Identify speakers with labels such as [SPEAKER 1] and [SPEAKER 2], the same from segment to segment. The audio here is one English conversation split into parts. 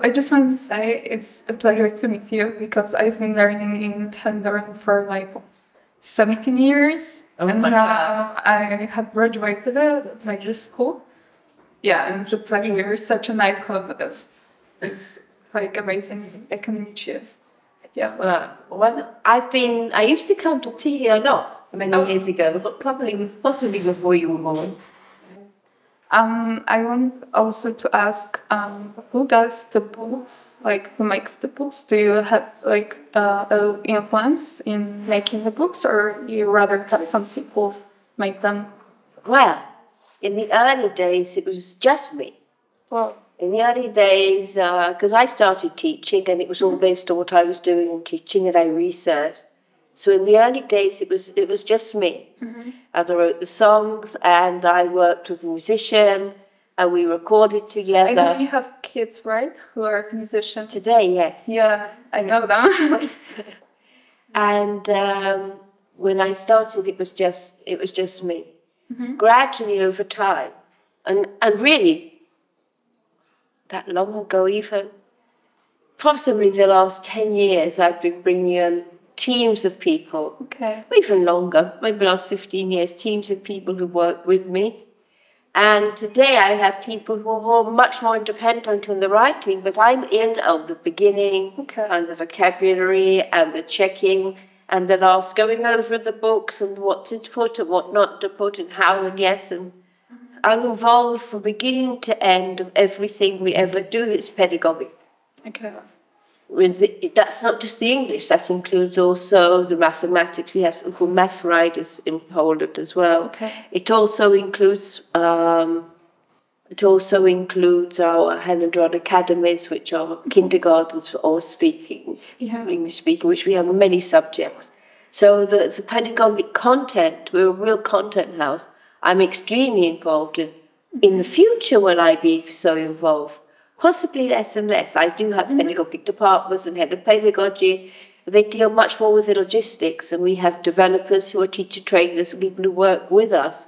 [SPEAKER 1] I just want to say it's a pleasure to meet you because I've been learning in Helen Doron for like 17 years. And now I have graduated at like the school. Yeah, and it's a pleasure. You're such a nice club. It's like amazing. I can meet you. Yeah.
[SPEAKER 2] Well, I used to come to tea here a lot many years ago, but possibly before you were born.
[SPEAKER 1] I want also to ask, who does the books? Like, who makes the books? Do you have like an influence in making the books, or you rather have some people make them?
[SPEAKER 2] Well, in the early days, it was just me.
[SPEAKER 1] Well,
[SPEAKER 2] in the early days, because I started teaching, and it was all based on what I was doing in teaching, and I researched. So in the early days, it was just me.
[SPEAKER 1] Mm-hmm.
[SPEAKER 2] And I wrote the songs, and I worked with a musician, and we recorded together.
[SPEAKER 1] I know you have kids, right, who are musicians?
[SPEAKER 2] Today, yes.
[SPEAKER 1] Yeah, I know them.
[SPEAKER 2] And when I started, it was just me.
[SPEAKER 1] Mm-hmm.
[SPEAKER 2] Gradually over time, and really, that long ago even, possibly the last 10 years, I've been bringing in teams of people,
[SPEAKER 1] okay,
[SPEAKER 2] even longer, maybe the last 15 years, teams of people who work with me. And today I have people who are much more independent in the writing, but I'm in at the beginning,
[SPEAKER 1] okay,
[SPEAKER 2] and the vocabulary and the checking and the last going over the books and what to put and what not to put and how and yes. And I'm involved from beginning to end of everything we ever do that's pedagogic.
[SPEAKER 1] Okay.
[SPEAKER 2] That's not just the English, that includes also the mathematics. We have something called math riders in Poland as well.
[SPEAKER 1] Okay.
[SPEAKER 2] It also includes our Helen Doron academies, which are kindergartens for all speaking, English speaking, which we have many subjects. So the pedagogic content, we're a real content house, I'm extremely involved in. In the future, will I be so involved? Possibly less and less. I do have pedagogic departments and head of pedagogy. They deal much more with the logistics, and we have developers who are teacher trainers, people who work with us,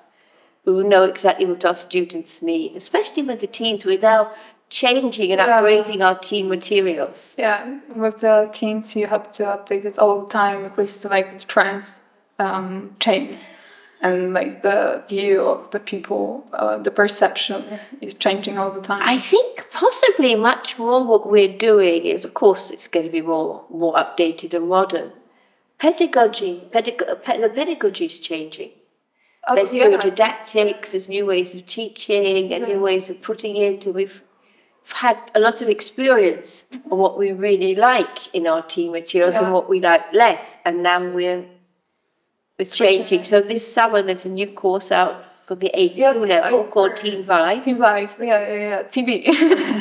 [SPEAKER 2] who know exactly what our students need, especially with the teens. We're now changing and upgrading our teen materials.
[SPEAKER 1] Yeah, with the teens, you have to update it all the time because like the trends change. And like the view of the people, the perception is changing all the time.
[SPEAKER 2] I think possibly much more what we're doing is, of course, it's going to be more updated and modern. The pedagogy is changing. There's new didactics, there's new ways of teaching and new ways of putting it. We've had a lot of experience on what we really like in our teen materials and what we like less. And now it's changing. So this summer there's a new course out for the 8th level called Teen Vibes.
[SPEAKER 1] Teen Vibes, TV.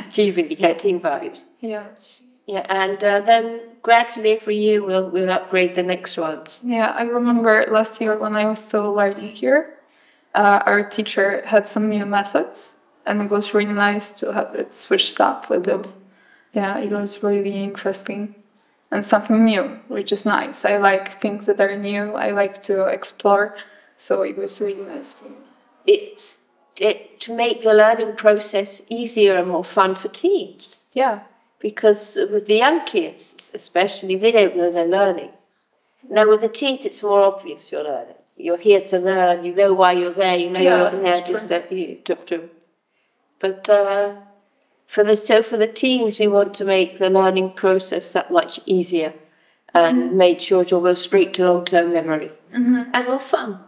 [SPEAKER 2] TV, Teen Vibes.
[SPEAKER 1] Yes.
[SPEAKER 2] Yeah, and then gradually every year we'll upgrade the next ones.
[SPEAKER 1] Yeah, I remember last year when I was still learning here, our teacher had some new methods, and it was really nice to have it switched up with it. Yeah, it was really interesting. And something new, which is nice. I like things that are new. I like to explore. So it was really nice for me.
[SPEAKER 2] It's to make the learning process easier and more fun for teens.
[SPEAKER 1] Yeah.
[SPEAKER 2] Because with the young kids, especially, they don't know they're learning. Now with the teens, it's more obvious you're learning. You're here to learn. You know why you're there. You know you're not there just to. But for the teens, we want to make the learning process that much easier and make sure it all goes straight to long-term memory and more fun.